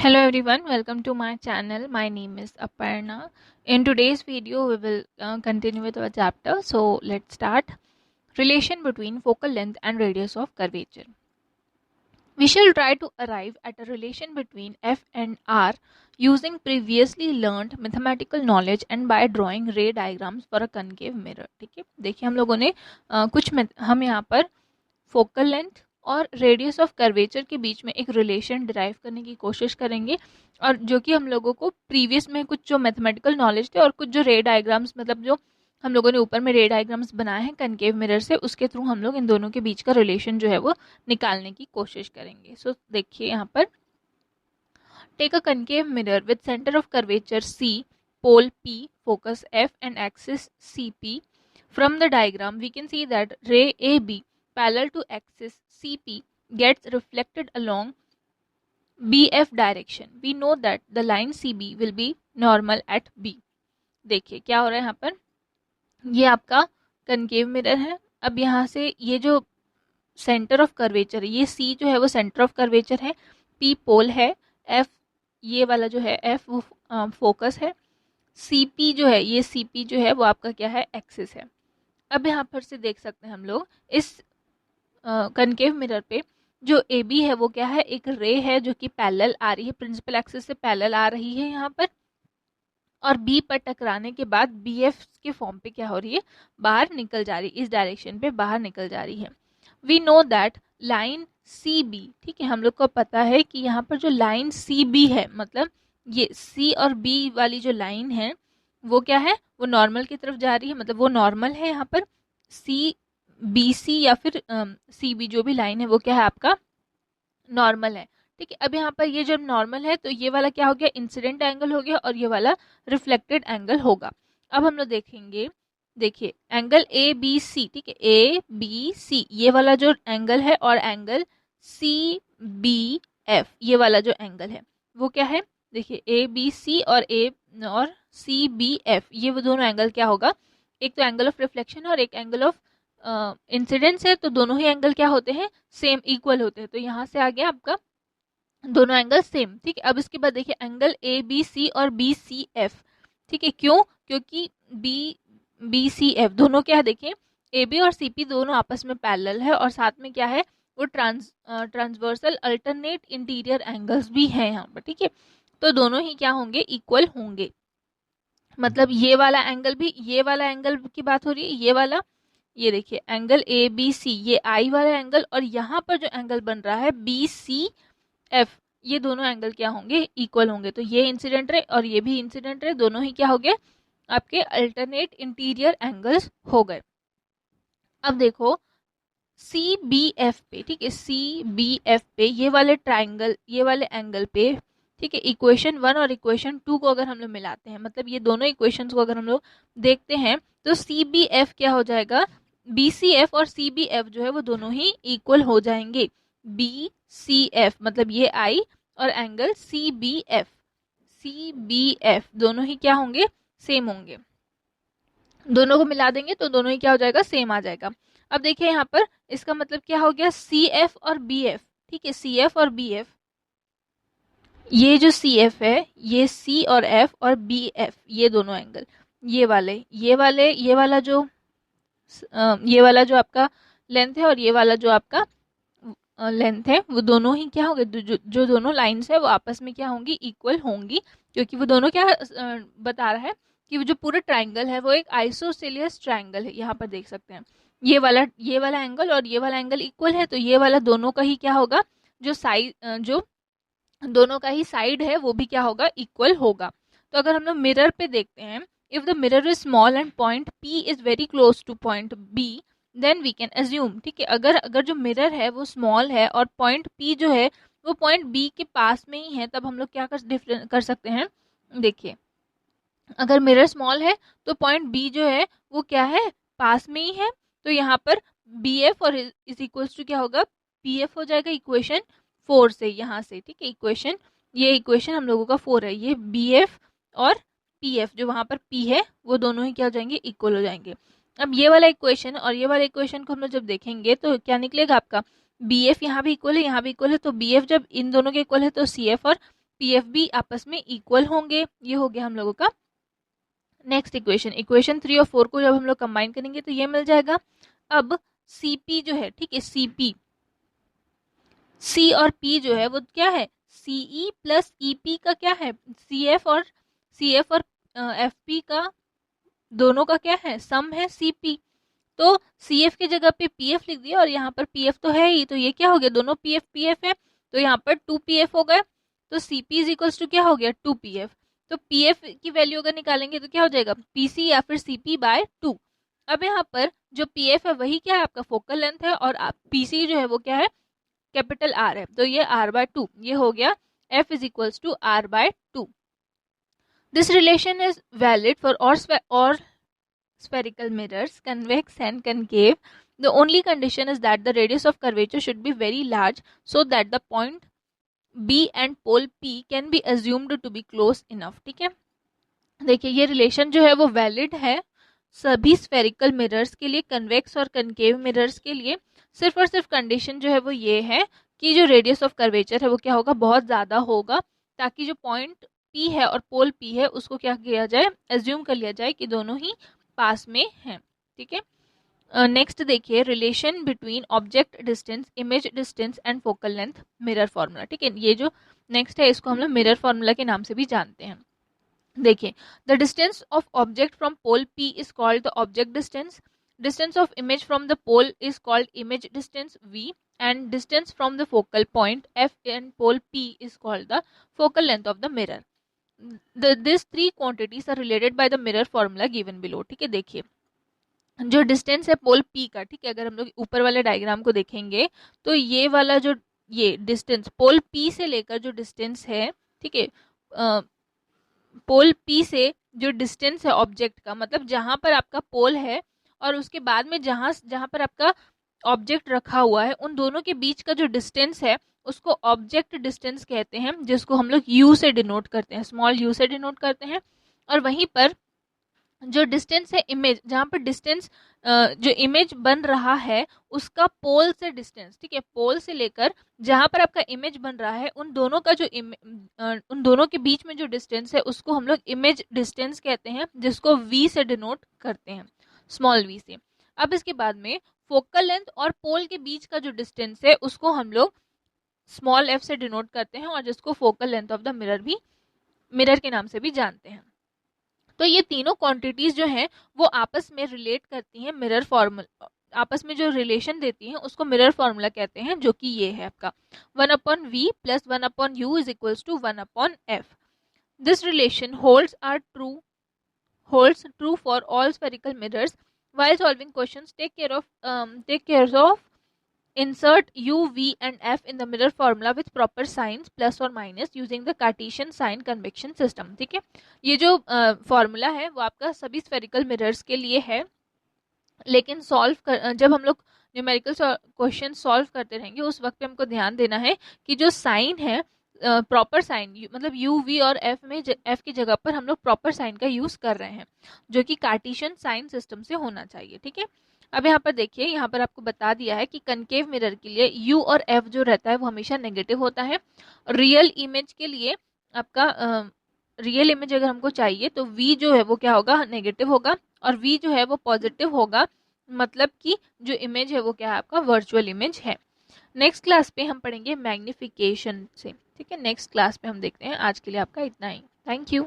Hello everyone, welcome to my channel. My name is Aparna. In today's video, we will continue with our chapter. So let's start. Relation between focal length and radius of curvature. We shall try to arrive at a relation between f and r using previously learned mathematical knowledge and by drawing ray diagrams for a concave mirror. ठीक है, देखिए हम लोगों ने हम यहाँ पर focal length और रेडियस ऑफ कर्वेचर के बीच में एक रिलेशन डिराइव करने की कोशिश करेंगे, और जो कि हम लोगों को प्रीवियस में कुछ जो मैथमेटिकल नॉलेज थे और कुछ जो रे डायग्राम्स, मतलब जो हम लोगों ने ऊपर में रे डायग्राम्स बनाए हैं कनकेव मिरर से, उसके थ्रू हम लोग इन दोनों के बीच का रिलेशन जो है वो निकालने की कोशिश करेंगे. सो देखिए यहाँ पर, take a concave mirror with centre of curvature C, pole P, focus F and axis CP. From the diagram we can see that ray AB parallel to axis CP gets reflected along BF direction. We know that the line CB will be normal at B. देखिए क्या हो रहा है यहाँ पर, ये आपका concave mirror है. अब यहाँ से ये जो सेंटर ऑफ कर्वेचर है, ये C जो है वो सेंटर ऑफ कर्वेचर है, P पोल है, F ये वाला जो है F वो फोकस है, CP जो है ये CP जो है वो आपका क्या है, एक्सिस है. अब यहाँ पर से देख सकते हैं हम लोग इस कनकेव मिरर पे जो ए बी है वो क्या है, एक रे है जो कि पैरेलल आ रही है, प्रिंसिपल एक्सिस से पैरेलल आ रही है यहाँ पर, और बी पर टकराने के बाद बी एफ के फॉर्म पे क्या हो रही है, बाहर निकल जा रही है, इस डायरेक्शन पे बाहर निकल जा रही है. We know that line C B, ठीक है, हम लोग को पता है कि यहाँ पर जो लाइन सी बी है, मतलब ये सी और बी वाली जो लाइन है वो क्या है, वो नॉर्मल की तरफ जा रही है, मतलब वो नॉर्मल है. यहाँ पर सी बी सी या फिर सी बी जो भी लाइन है वो क्या है, आपका नॉर्मल है. ठीक है, अब यहाँ पर ये जब नॉर्मल है तो ये वाला क्या हो गया, इंसिडेंट एंगल हो गया, और ये वाला रिफ्लेक्टेड एंगल होगा. अब हम लोग देखेंगे, देखिए एंगल ए बी सी, ठीक है, ए बी सी ये वाला जो एंगल है, और एंगल सी बी एफ ये वाला जो एंगल है वो क्या है, देखिए ए बी सी और सी बी एफ ये वो दोनों एंगल क्या होगा, एक तो एंगल ऑफ रिफ्लेक्शन और एक एंगल ऑफ इंसिडेंस है, तो दोनों ही एंगल क्या होते हैं, सेम इक्वल होते हैं. तो यहाँ से आ गया आपका दोनों एंगल सेम. ठीक है, अब इसके बाद देखिए एंगल ए बी सी और बी सी एफ, ठीक है, क्यों, क्योंकि बी सी एफ दोनों क्या है, देखिए ए बी और सी पी दोनों आपस में पैरेलल है, और साथ में क्या है, वो ट्रांसवर्सल अल्टरनेट इंटीरियर एंगल्स भी हैं यहाँ पर. ठीक है, तो दोनों ही क्या होंगे, इक्वल होंगे. मतलब ये वाला एंगल भी, ये वाला एंगल की बात हो रही है, ये वाला, ये देखिए एंगल ए बी सी ये आई वाला एंगल, और यहाँ पर जो एंगल बन रहा है बी सी एफ, ये दोनों एंगल क्या होंगे, इक्वल होंगे. तो ये इंसिडेंट रे और ये भी इंसिडेंट रे, दोनों ही क्या हो गए, आपके अल्टरनेट इंटीरियर एंगल्स हो गए. अब देखो सी बी एफ पे, ठीक है, सी बी एफ पे ये वाले ट्राइंगल, ये वाले एंगल पे, ठीक है, इक्वेशन 1 और इक्वेशन 2 को अगर हम लोग मिलाते हैं, मतलब ये दोनों इक्वेशंस को अगर हम लोग देखते हैं, तो सी बी एफ क्या हो जाएगा, बी सी एफ और सी बी एफ जो है वो दोनों ही इक्वल हो जाएंगे. बी सी एफ मतलब ये आई, और एंगल सी बी एफ दोनों ही क्या होंगे, सेम होंगे. दोनों को मिला देंगे तो दोनों ही क्या हो जाएगा, सेम आ जाएगा. अब देखिए यहाँ पर इसका मतलब क्या हो गया, सी एफ और बी एफ, ठीक है, सी एफ और बी एफ, ये जो सी एफ है ये सी और एफ और बी एफ ये दोनों एंगल, ये वाला जो आपका लेंथ है और ये वाला जो आपका लेंथ है, वो दोनों ही क्या होंगे, जो दोनों लाइंस है वो आपस में क्या होंगी, इक्वल होंगी, क्योंकि वो दोनों क्या बता रहा है कि वो जो पूरा ट्राइंगल है वो एक आइसोसेलियस ट्राइंगल है. यहाँ पर देख सकते हैं ये वाला एंगल और ये वाला एंगल इक्वल है, तो ये वाला दोनों का ही क्या होगा, जो साइड जो दोनों का ही साइड है वो भी क्या होगा, इक्वल होगा. तो अगर हम लोग मिरर पे देखते हैं, if the mirror is small and point P is very close to point B, then we can assume, ठीक है, अगर जो मिरर है वो स्मॉल है और पॉइंट P जो है वो पॉइंट B के पास में ही है, तब हम लोग क्या कर सकते हैं, देखिए अगर मिरर स्मॉल है तो पॉइंट B जो है वो क्या है, पास में ही है, तो यहाँ पर बी एफ और इज इक्वल्स टू क्या होगा, पी एफ हो जाएगा इक्वेशन 4 से, यहाँ से, ठीक है, ये इक्वेशन हम लोगों का 4 है, ये बी एफ और पी एफ जो वहाँ पर P है वो दोनों ही क्या हो जाएंगे, इक्वल हो जाएंगे. अब ये वाला इक्वेशन और ये वाला इक्वेशन को हम लोग जब देखेंगे तो क्या निकलेगा आपका, बी एफ यहाँ भी इक्वल है, यहाँ भी इक्वल है, तो बी एफ जब इन दोनों के इक्वल है तो सी एफ और PF भी आपस में इक्वल होंगे। ये हो गया हम लोगों का नेक्स्ट इक्वेशन। इक्वेशन 3 और 4 को जब हम लोग कंबाइन करेंगे तो ये मिल जाएगा। अब CP जो है, ठीक है, CP, C और P जो है वो क्या है, CE प्लस EP का क्या है, CF और FP का दोनों का क्या है, सम है CP। तो CF की जगह पे PF लिख दिया और यहाँ पर PF तो है ही, तो ये क्या हो गया, दोनों PF है, तो यहाँ पर 2PF हो गए। तो CP इज इक्वल्स टू क्या हो गया, 2PF। तो PF की वैल्यू अगर निकालेंगे तो क्या हो जाएगा, PC या फिर CP बाय 2। अब यहाँ पर जो PF है वही क्या है, आपका फोकल लेंथ है, और PC जो है वो क्या है, कैपिटल R है, तो ये R/2, ये हो गया F is equals to R/2। This relation is valid for और spherical mirrors, convex and concave. The only condition is that the radius of curvature should be very large so that the point B and pole P can be assumed to be close enough. ठीक है, देखिए ये relation जो है वो valid है सभी spherical mirrors के लिए, कन्वेक्स और कनकेव मिरर्स के लिए। सिर्फ और सिर्फ कंडीशन जो है वो ये है कि जो रेडियस ऑफ कर्वेचर है वो क्या होगा, बहुत ज़्यादा होगा, ताकि जो पॉइंट P है और पोल P है उसको क्या किया जाए, एज्यूम कर लिया जाए कि दोनों ही पास में हैं। ठीक है, नेक्स्ट देखिए, relation between object distance, image distance and focal length, mirror formula. ठीक है, ये जो नेक्स्ट है इसको हम लोग मिरर फॉर्मूला के नाम से भी जानते हैं। देखिए, the distance of object from pole P is called the object distance, distance of image from the pole is called image distance V, and distance from the focal point F and pole P is called the focal length of the mirror. These three quantities are related by the mirror formula given below. ठीक है, देखिए जो distance है पोल P का, ठीक है, अगर हम लोग ऊपर वाले डायग्राम को देखेंगे तो ये वाला जो ये डिस्टेंस पोल P से लेकर जो डिस्टेंस है, ठीक है, पोल P से जो डिस्टेंस है ऑब्जेक्ट का, मतलब जहां पर आपका पोल है और उसके बाद में जहां जहां पर आपका ऑब्जेक्ट रखा हुआ है, उन दोनों के बीच का जो डिस्टेंस है उसको ऑब्जेक्ट डिस्टेंस कहते हैं, जिसको हम लोग U से डिनोट करते हैं, स्मॉल U से डिनोट करते हैं। और वहीं पर जो डिस्टेंस है इमेज, जहाँ पर डिस्टेंस जो इमेज बन रहा है उसका पोल से डिस्टेंस, ठीक है, पोल से लेकर जहाँ पर आपका इमेज बन रहा है उन दोनों का जो उन दोनों के बीच में जो डिस्टेंस है उसको हम लोग इमेज डिस्टेंस कहते हैं, जिसको V से डिनोट करते हैं, स्मॉल V से। अब इसके बाद में फोकल लेंथ और पोल के बीच का जो डिस्टेंस है उसको हम लोग स्मॉल f से डिनोट करते हैं, और जिसको focal length of the mirror के नाम से भी जानते हैं। तो ये तीनों क्वांटिटीज जो हैं वो आपस में रिलेट करती हैं, मिरर फॉर्मूला आपस में जो रिलेशन देती हैं उसको मिरर फॉर्मूला कहते हैं, जो कि ये है आपका 1/v + 1/u is equals to 1/f। This relation holds true for all spherical mirrors. While solving questions, take care of insert U, V and F in the mirror formula with proper signs plus or minus using the Cartesian sign convection system. ठीक है, ये जो formula है वो आपका सभी spherical mirrors के लिए है, लेकिन जब हम लोग न्यूमेरिकल क्वेश्चन सॉल्व करते रहेंगे उस वक्त पे हमको ध्यान देना है कि जो साइन है प्रॉपर साइन, मतलब U, V और F में F की जगह पर हम लोग प्रॉपर साइन का यूज कर रहे हैं, जो कि कार्टेशियन साइन सिस्टम से होना चाहिए। ठीक है, अब यहाँ पर देखिए, यहाँ पर आपको बता दिया है कि कनकेव मिरर के लिए U और F जो रहता है वो हमेशा नेगेटिव होता है। रियल इमेज के लिए आपका रियल इमेज अगर हमको चाहिए तो V जो है वो क्या होगा, नेगेटिव होगा, और V जो है वो पॉजिटिव होगा, मतलब कि जो इमेज है वो क्या है, आपका वर्चुअल इमेज है। नेक्स्ट क्लास पे हम पढ़ेंगे मैग्निफिकेशन से। ठीक है, नेक्स्ट क्लास पे हम देखते हैं। आज के लिए आपका इतना ही, थैंक यू।